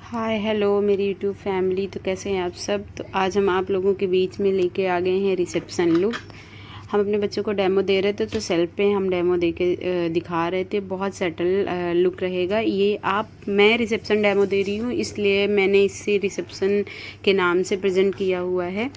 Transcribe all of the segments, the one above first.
Hi hello मेरी YouTube family. तो कैसे हैं आप सब। तो आज हम आप लोगों के बीच में लेके आ गए हैं रिसेप्शन लुक। हम अपने बच्चों को डेमो दे रहे थे तो सेल्फ पे हम डेमो दे के दिखा रहे थे। बहुत सेटल लुक रहेगा ये। मैं रिसेप्शन डेमो दे रही हूँ इसलिए मैंने इसे रिसेप्शन के नाम से प्रेजेंट किया हुआ है।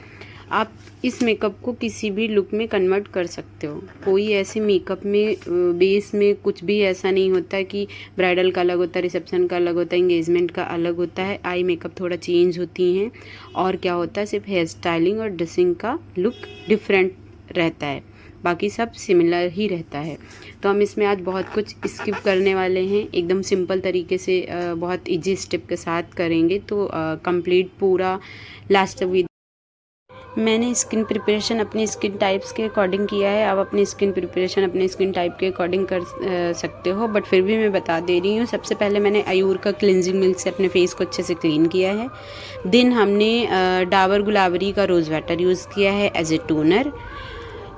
आप इस मेकअप को किसी भी लुक में कन्वर्ट कर सकते हो। कोई ऐसे मेकअप में बेस में कुछ भी ऐसा नहीं होता कि ब्राइडल का अलग होता है, रिसेप्शन का अलग होता है, इंगेजमेंट का अलग होता है। आई मेकअप थोड़ा चेंज होती हैं और क्या होता है सिर्फ हेयर स्टाइलिंग और ड्रेसिंग का लुक डिफरेंट रहता है, बाकी सब सिमिलर ही रहता है। तो हम इसमें आज बहुत कुछ स्किप करने वाले हैं, एकदम सिंपल तरीके से बहुत इजी स्टेप के साथ करेंगे। तो कंप्लीट पूरा लास्ट तक मैंने स्किन प्रिपरेशन अपनी स्किन टाइप्स के अकॉर्डिंग किया है। आप अपनी स्किन प्रिपरेशन अपने स्किन टाइप के अकॉर्डिंग कर सकते हो, बट फिर भी मैं बता दे रही हूँ। सबसे पहले मैंने आयूर का क्लिनजिंग मिल्क से अपने फेस को अच्छे से क्लीन किया है। देन हमने डाबर गुलाबरी का रोज़ वाटर यूज़ किया है एज ए टोनर।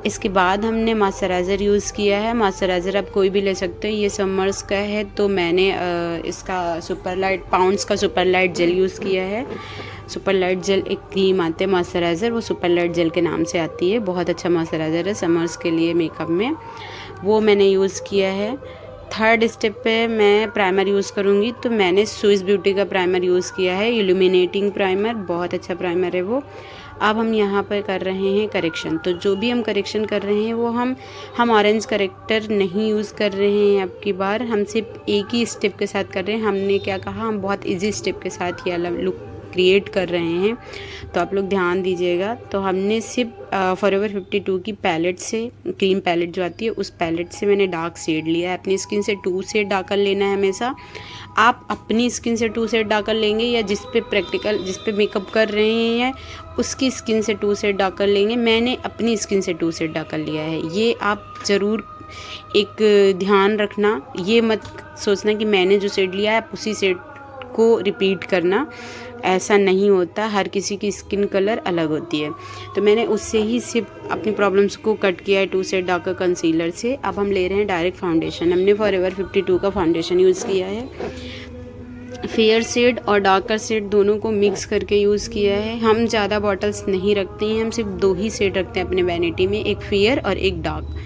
इसके बाद हमने मॉइस्चराइज़र यूज़ किया है। मॉइस्चराइज़र आप कोई भी ले सकते हो, ये समर्स का है तो मैंने इसका सुपरलाइट पाउंड्स का सुपरलाइट जेल यूज़ किया है। सुपरलाइट जेल एक क्रीम आते हैं मॉइस्चराइज़र, वो सुपरलाइट जेल के नाम से आती है। बहुत अच्छा मॉइस्चराइज़र है समर्स के लिए मेकअप में, वो मैंने यूज़ किया है। थर्ड स्टेप पे मैं प्राइमर यूज़ करूँगी तो मैंने स्विस ब्यूटी का प्राइमर यूज़ किया है, इल्यूमिनेटिंग प्राइमर। बहुत अच्छा प्राइमर है वो। अब हम यहाँ पर कर रहे हैं करेक्शन। तो जो भी हम करेक्शन कर रहे हैं वो हम ऑरेंज करेक्टर नहीं यूज़ कर रहे हैं। अब की बार हम सिर्फ एक ही स्टेप के साथ कर रहे हैं। हमने क्या कहा, हम बहुत इजी स्टेप के साथ ये लुक क्रिएट कर रहे हैं, तो आप लोग ध्यान दीजिएगा। तो हमने सिर्फ फॉरएवर 52 की पैलेट से, क्रीम पैलेट जो आती है उस पैलेट से मैंने डार्क शेड लिया है। अपनी स्किन से 2 शेड डार्कर लेना है हमेशा। आप अपनी स्किन से 2 शेड डार्कर लेंगे या जिस पे मेकअप कर रहे हैं उसकी स्किन से 2 शेड डार्कर लेंगे। मैंने अपनी स्किन से 2 शेड डार्कर लिया है। ये आप ज़रूर एक ध्यान रखना, ये मत सोचना कि मैंने जो शेड लिया है आप उसी शेड को रिपीट करना, ऐसा नहीं होता। हर किसी की स्किन कलर अलग होती है। तो मैंने उससे ही सिर्फ अपनी प्रॉब्लम्स को कट किया है 2 शेड डार्कर कंसीलर से। अब हम ले रहे हैं डायरेक्ट फाउंडेशन। हमने फॉरएवर 52 का फाउंडेशन यूज़ किया है। फेयर शेड और डार्कर शेड दोनों को मिक्स करके यूज़ किया है। हम ज़्यादा बॉटल्स नहीं रखते हैं, हम सिर्फ 2 ही शेड रखते हैं अपने वैनिटी में, एक फेयर और एक डार्क।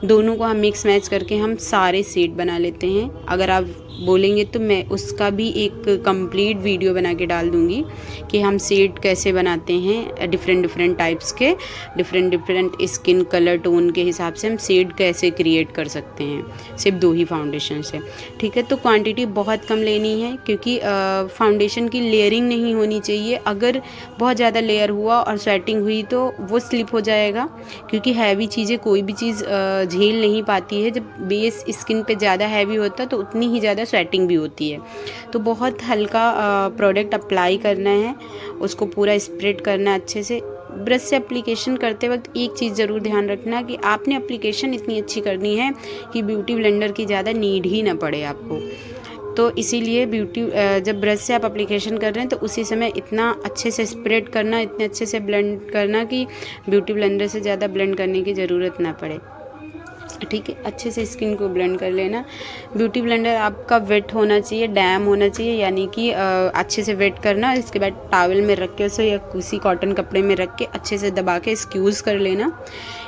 दोनों को हम मिक्स मैच करके हम सारे शेड बना लेते हैं। अगर आप बोलेंगे तो मैं उसका भी एक कंप्लीट वीडियो बना के डाल दूँगी कि हम शेड कैसे बनाते हैं, डिफरेंट टाइप्स के, डिफरेंट स्किन कलर टोन के हिसाब से हम शेड कैसे क्रिएट कर सकते हैं सिर्फ 2 ही फाउंडेशन से। ठीक है, तो क्वांटिटी बहुत कम लेनी है क्योंकि फाउंडेशन की लेयरिंग नहीं होनी चाहिए। अगर बहुत ज़्यादा लेयर हुआ और स्वेटिंग हुई तो वो स्लिप हो जाएगा, क्योंकि हैवी चीज़ें कोई भी चीज़ झेल नहीं पाती है। जब बेस स्किन पे ज़्यादा हैवी होता है तो उतनी ही ज़्यादा स्वेटिंग भी होती है। तो बहुत हल्का प्रोडक्ट अप्लाई करना है, उसको पूरा स्प्रेड करना है अच्छे से। ब्रश से एप्लीकेशन करते वक्त एक चीज़ ज़रूर ध्यान रखना कि आपने एप्लीकेशन इतनी अच्छी करनी है कि ब्यूटी ब्लेंडर की ज़्यादा नीड ही ना पड़े आपको। तो इसीलिए जब ब्रश से आप एप्लीकेशन कर रहे हैं तो उसी समय इतना अच्छे से स्प्रेड करना, इतने अच्छे से ब्लेंड करना कि ब्यूटी ब्लेंडर से ज़्यादा ब्लेंड करने की ज़रूरत ना पड़े। ठीक है, अच्छे से स्किन को ब्लेंड कर लेना। ब्यूटी ब्लेंडर आपका वेट होना चाहिए, डैम होना चाहिए, यानी कि अच्छे से वेट करना। इसके बाद टॉवल में रख के उसे या किसी कॉटन कपड़े में रख के अच्छे से दबा के स्क्यूज़ कर लेना।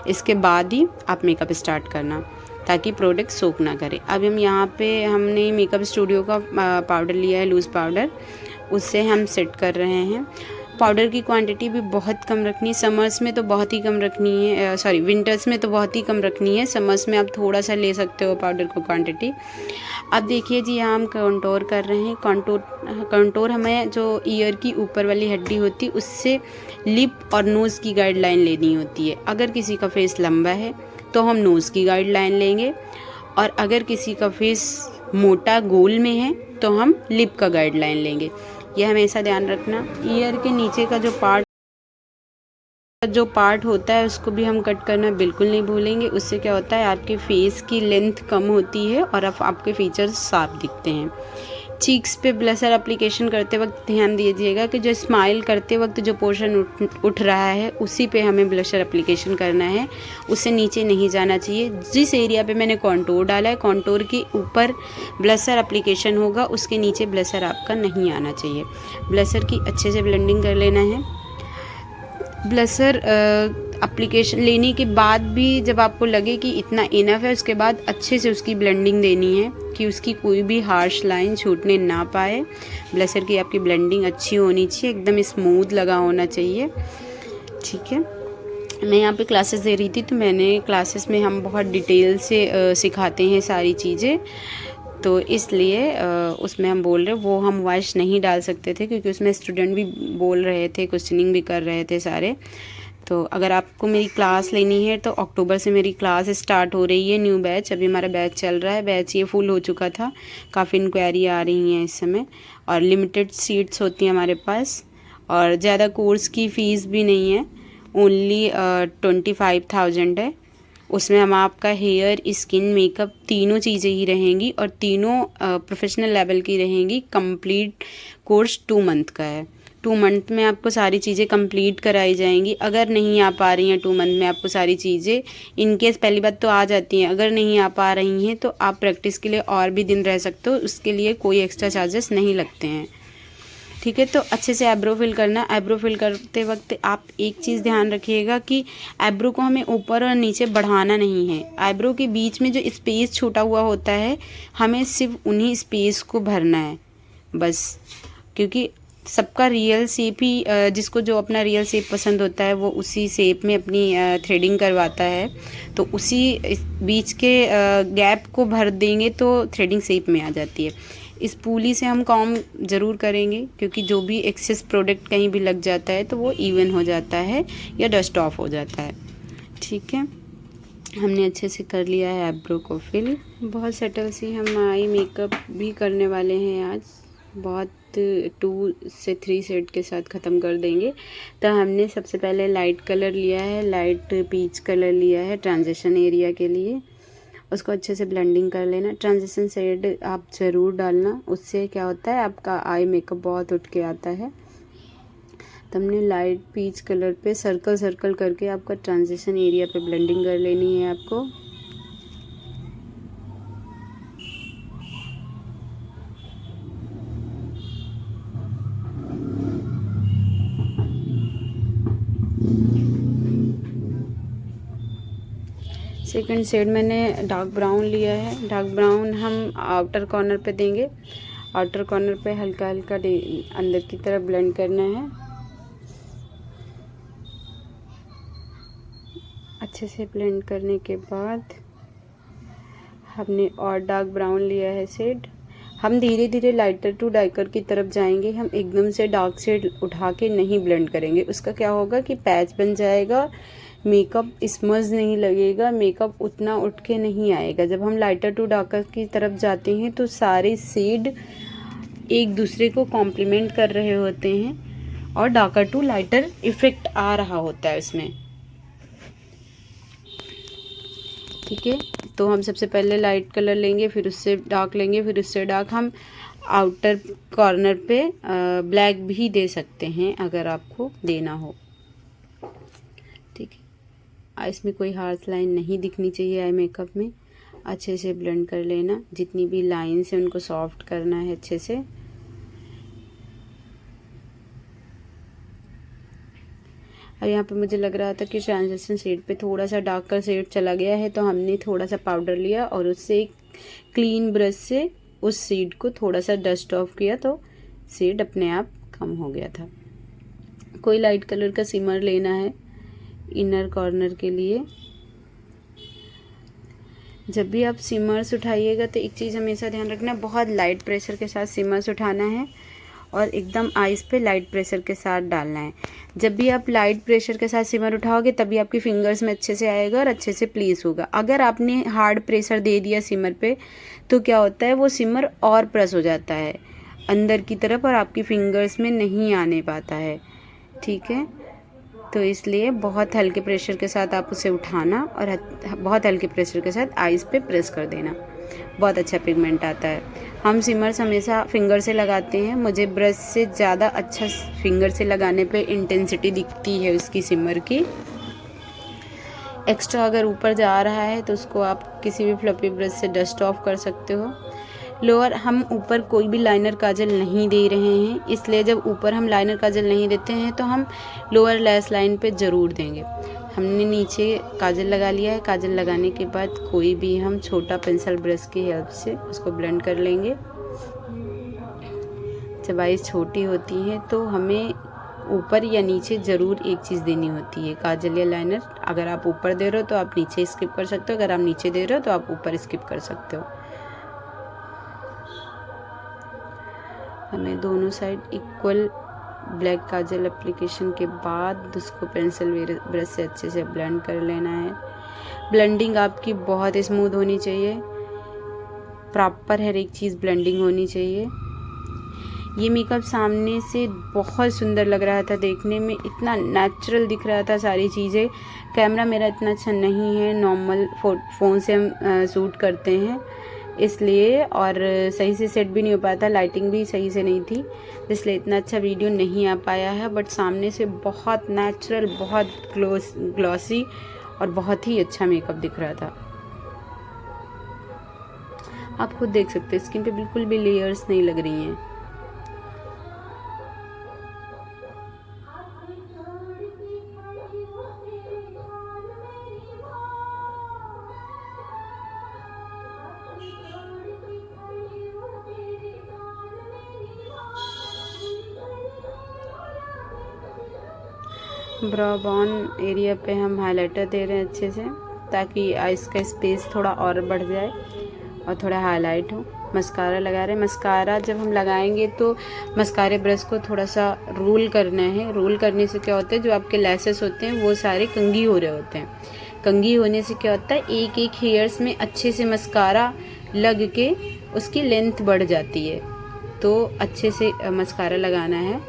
इसके बाद ही आप मेकअप स्टार्ट करना ताकि प्रोडक्ट सोक ना करे। अब हमने मेकअप स्टूडियो का पाउडर लिया है, लूज़ पाउडर, उससे हम सेट कर रहे हैं। पाउडर की क्वांटिटी भी बहुत कम रखनी है। समर्स में तो बहुत ही कम रखनी है, विंटर्स में तो बहुत ही कम रखनी है। समर्स में आप थोड़ा सा ले सकते हो पाउडर को क्वांटिटी। अब देखिए जी, यहाँ हम कंटूर कर रहे हैं। कंटूर हमें जो ईयर की ऊपर वाली हड्डी होती है उससे लिप और नोज़ की गाइडलाइन लेनी होती है। अगर किसी का फेस लंबा है तो हम नोज़ की गाइडलाइन लेंगे, और अगर किसी का फेस मोटा गोल में है तो हम लिप का गाइडलाइन लेंगे। यह हमेशा ध्यान रखना। ईयर के नीचे का जो पार्ट होता है उसको भी हम कट करना बिल्कुल नहीं भूलेंगे। उससे क्या होता है, आपके फेस की लेंथ कम होती है और आपके फीचर्स साफ दिखते हैं। चीक्स पे ब्लशर एप्लीकेशन करते वक्त ध्यान दीजिएगा कि जो स्माइल करते वक्त जो पोर्शन उठ रहा है उसी पे हमें ब्लशर एप्लीकेशन करना है, उससे नीचे नहीं जाना चाहिए। जिस एरिया पे मैंने कॉन्टूर डाला है, कॉन्टूर के ऊपर ब्लशर एप्लीकेशन होगा, उसके नीचे ब्लशर आपका नहीं आना चाहिए। ब्लशर की अच्छे से ब्लेंडिंग कर लेना है। ब्लशर एप्लीकेशन लेने के बाद भी जब आपको लगे कि इतना इनफ है, उसके बाद अच्छे से उसकी ब्लेंडिंग देनी है कि उसकी कोई भी हार्श लाइन छूटने ना पाए। ब्लशर की आपकी ब्लेंडिंग अच्छी होनी चाहिए, एकदम स्मूथ लगा होना चाहिए। ठीक है, मैं यहाँ पे क्लासेस दे रही थी, तो मैंने क्लासेस में हम बहुत डिटेल से सिखाते हैं सारी चीज़ें, तो इसलिए उसमें हम बोल रहे, वो हम वॉइस नहीं डाल सकते थे क्योंकि उसमें स्टूडेंट भी बोल रहे थे, क्वेश्चनिंग भी कर रहे थे सारे। तो अगर आपको मेरी क्लास लेनी है तो अक्टूबर से मेरी क्लास स्टार्ट हो रही है, न्यू बैच। अभी हमारा बैच चल रहा है, बैच ये फुल हो चुका था, काफ़ी इंक्वायरी आ रही हैं इस समय, और लिमिटेड सीट्स होती हैं हमारे पास, और ज़्यादा कोर्स की फ़ीस भी नहीं है, ओनली 25,000 है। उसमें हम आपका हेयर, स्किन, मेकअप तीनों चीज़ें ही रहेंगी, और तीनों प्रोफेशनल लेवल की रहेंगी। कंप्लीट कोर्स 2 मंथ का है। 2 मंथ में आपको सारी चीज़ें कंप्लीट कराई जाएंगी। अगर नहीं आ पा रही हैं 2 मंथ में आपको सारी चीज़ें, इनकेस पहली बात तो आ जाती हैं, अगर नहीं आ पा रही हैं तो आप प्रैक्टिस के लिए और भी दिन रह सकते हो, उसके लिए कोई एक्स्ट्रा चार्जेस नहीं लगते हैं। ठीक है, तो अच्छे से आईब्रो फिल करना। आईब्रो फिल करते वक्त आप एक चीज़ ध्यान रखिएगा कि आईब्रो को हमें ऊपर और नीचे बढ़ाना नहीं है। आईब्रो के बीच में जो स्पेस छूटा हुआ होता है, हमें सिर्फ उन्हीं स्पेस को भरना है बस, क्योंकि सबका रियल शेप ही, जिसको जो अपना रियल शेप पसंद होता है वो उसी शेप में अपनी थ्रेडिंग करवाता है। तो उसी बीच के गैप को भर देंगे तो थ्रेडिंग शेप में आ जाती है। इस पूली से हम काम ज़रूर करेंगे, क्योंकि जो भी एक्सेस प्रोडक्ट कहीं भी लग जाता है तो वो इवन हो जाता है या डस्ट ऑफ हो जाता है। ठीक है, हमने अच्छे से कर लिया है आईब्रो को फिल। बहुत सटल सी हम आई मेकअप भी करने वाले हैं आज, बहुत 2 से 3 सेट के साथ ख़त्म कर देंगे। तो हमने सबसे पहले लाइट कलर लिया है, लाइट पीच कलर लिया है ट्रांजिशन एरिया के लिए, उसको अच्छे से ब्लेंडिंग कर लेना। ट्रांजिशन शेड आप ज़रूर डालना, उससे क्या होता है आपका आई मेकअप बहुत उठ के आता है। तो हमने लाइट पीच कलर पे सर्कल सर्कल करके आपका ट्रांजिशन एरिया पे ब्लेंडिंग कर लेनी है आपको। सेकंड शेड मैंने डार्क ब्राउन लिया है। डार्क ब्राउन हम आउटर कॉर्नर पे देंगे, आउटर कॉर्नर पे हल्का हल्का अंदर की तरफ ब्लेंड करना है। अच्छे से ब्लेंड करने के बाद हमने और डार्क ब्राउन लिया है शेड। हम धीरे धीरे लाइटर टू डार्कर की तरफ जाएंगे, हम एकदम से डार्क शेड उठा के नहीं ब्लेंड करेंगे। उसका क्या होगा कि पैच बन जाएगा, मेकअप स्मज नहीं लगेगा, मेकअप उतना उठ के नहीं आएगा। जब हम लाइटर टू डार्कर की तरफ जाते हैं तो सारे शेड एक दूसरे को कॉम्प्लीमेंट कर रहे होते हैं और डार्कर टू लाइटर इफेक्ट आ रहा होता है उसमें। ठीक है, तो हम सबसे पहले लाइट कलर लेंगे, फिर उससे डार्क लेंगे, फिर उससे डार्क। हम आउटर कॉर्नर पे ब्लैक भी दे सकते हैं अगर आपको देना हो। ठीक है, इसमें कोई हार्श लाइन नहीं दिखनी चाहिए आई मेकअप में। अच्छे से ब्लेंड कर लेना, जितनी भी लाइन्स हैं उनको सॉफ्ट करना है अच्छे से। और यहाँ पे मुझे लग रहा था कि ट्रांजिशन शेड पे थोड़ा सा डार्कर शेड चला गया है, तो हमने थोड़ा सा पाउडर लिया और उससे एक क्लीन ब्रश से उस शेड को थोड़ा सा डस्ट ऑफ किया, तो शेड अपने आप कम हो गया था। कोई लाइट कलर का सिमर लेना है इनर कॉर्नर के लिए। जब भी आप सिमर्स उठाइएगा तो एक चीज़ हमेशा ध्यान रखना, बहुत लाइट प्रेशर के साथ सिमर्स उठाना है और एकदम आइस पे लाइट प्रेशर के साथ डालना है। जब भी आप लाइट प्रेशर के साथ सिमर उठाओगे तभी आपकी फिंगर्स में अच्छे से आएगा और अच्छे से प्लेस होगा। अगर आपने हार्ड प्रेशर दे दिया सिमर पे तो क्या होता है, वो सिमर और प्रेस हो जाता है अंदर की तरफ और आपकी फिंगर्स में नहीं आने पाता है। ठीक है, तो इसलिए बहुत हल्के प्रेशर के साथ आप उसे उठाना और बहुत हल्के प्रेशर के साथ आइस पे प्रेस कर देना, बहुत अच्छा पिगमेंट आता है। हम सिमर्स हमेशा फिंगर से लगाते हैं, मुझे ब्रश से ज़्यादा अच्छा फिंगर से लगाने पे इंटेंसिटी दिखती है उसकी सिमर की। एक्स्ट्रा अगर ऊपर जा रहा है तो उसको आप किसी भी फ्लफी ब्रश से डस्ट ऑफ कर सकते हो। लोअर हम ऊपर कोई भी लाइनर काजल नहीं दे रहे हैं, इसलिए जब ऊपर हम लाइनर काजल नहीं देते हैं तो हम लोअर लैश लाइन पे ज़रूर देंगे। हमने नीचे काजल लगा लिया है। काजल लगाने के बाद कोई भी हम छोटा पेंसिल ब्रश की हेल्प से उसको ब्लेंड कर लेंगे। जब आइज़ छोटी होती हैं तो हमें ऊपर या नीचे ज़रूर एक चीज़ देनी होती है, काजल या लाइनर। अगर आप ऊपर दे रहे हो तो आप नीचे स्किप कर सकते हो, अगर आप नीचे दे रहे हो तो आप ऊपर स्किप कर सकते हो। हमें दोनों साइड इक्वल ब्लैक काजल एप्लीकेशन के बाद उसको पेंसिल ब्रश से अच्छे से ब्लेंड कर लेना है। ब्लेंडिंग आपकी बहुत स्मूथ होनी चाहिए, प्रॉपर हर एक चीज़ ब्लेंडिंग होनी चाहिए। ये मेकअप सामने से बहुत सुंदर लग रहा था देखने में, इतना नेचुरल दिख रहा था सारी चीज़ें। कैमरा मेरा इतना अच्छा नहीं है, नॉर्मल फ़ोन से हम शूट करते हैं इसलिए, और सही से सेट भी नहीं हो पाया था, लाइटिंग भी सही से नहीं थी, इसलिए इतना अच्छा वीडियो नहीं आ पाया है। बट सामने से बहुत नेचुरल, बहुत ग्लॉसी और बहुत ही अच्छा मेकअप दिख रहा था। आप खुद देख सकते हैं स्किन पे बिल्कुल भी लेयर्स नहीं लग रही हैं। ब्रो बोन एरिया पे हम हाइलाइटर दे रहे हैं अच्छे से, ताकि आइज़ का स्पेस थोड़ा और बढ़ जाए और थोड़ा हाईलाइट हो। मस्कारा लगा रहे हैं। मस्कारा जब हम लगाएंगे तो मस्कारे ब्रश को थोड़ा सा रोल करना है। रोल करने से क्या होता है, जो आपके लैसेस होते हैं वो सारे कंघी हो रहे होते हैं। कंघी होने से क्या होता है, एक एक हेयर्स में अच्छे से मस्कारा लग के उसकी लेंथ बढ़ जाती है। तो अच्छे से मस्कारा लगाना है।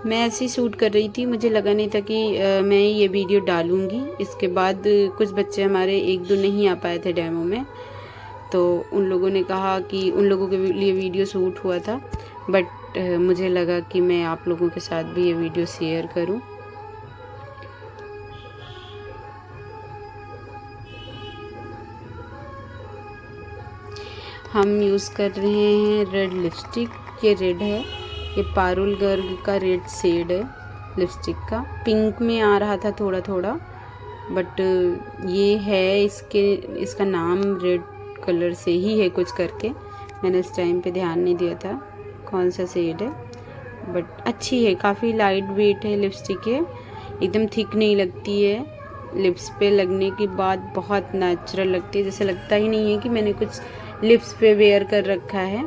मैं ऐसे ही शूट कर रही थी, मुझे लगा नहीं था कि मैं ये वीडियो डालूँगी। इसके बाद कुछ बच्चे हमारे एक दो नहीं आ पाए थे डेमो में, तो उन लोगों ने कहा कि उन लोगों के लिए वीडियो शूट हुआ था, बट मुझे लगा कि मैं आप लोगों के साथ भी ये वीडियो शेयर करूं। हम यूज़ कर रहे हैं रेड लिपस्टिक। ये रेड है, ये पारुल गर्ग का रेड शेड है लिपस्टिक का। पिंक में आ रहा था थोड़ा थोड़ा, बट ये है इसका नाम रेड कलर से ही है कुछ करके। मैंने इस टाइम पे ध्यान नहीं दिया था कौन सा शेड है, बट अच्छी है, काफ़ी लाइट वेट है लिपस्टिक है, एकदम थिक नहीं लगती है। लिप्स पे लगने के बाद बहुत नेचुरल लगती है, जैसे लगता ही नहीं है कि मैंने कुछ लिप्स पे वेयर कर रखा है।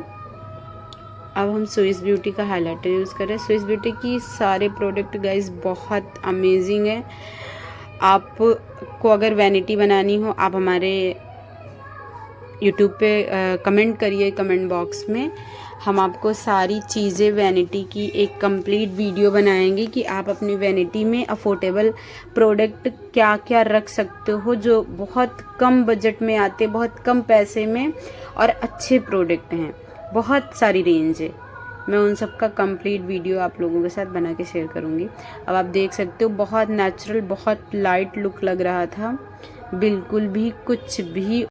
अब हम स्विस ब्यूटी का हाइलाइटर यूज़ कर रहे हैं। स्विस ब्यूटी की सारे प्रोडक्ट गाइस बहुत अमेजिंग है। आपको अगर वैनिटी बनानी हो, आप हमारे यूट्यूब पे कमेंट करिए कमेंट बॉक्स में, हम आपको सारी चीज़ें वैनिटी की एक कंप्लीट वीडियो बनाएंगे कि आप अपनी वैनिटी में अफोर्डेबल प्रोडक्ट क्या क्या रख सकते हो, जो बहुत कम बजट में आते, बहुत कम पैसे में और अच्छे प्रोडक्ट हैं। बहुत सारी रेंज है, मैं उन सब का कंप्लीट वीडियो आप लोगों के साथ बना के शेयर करूँगी। अब आप देख सकते हो बहुत नेचुरल, बहुत लाइट लुक लग रहा था, बिल्कुल भी कुछ भी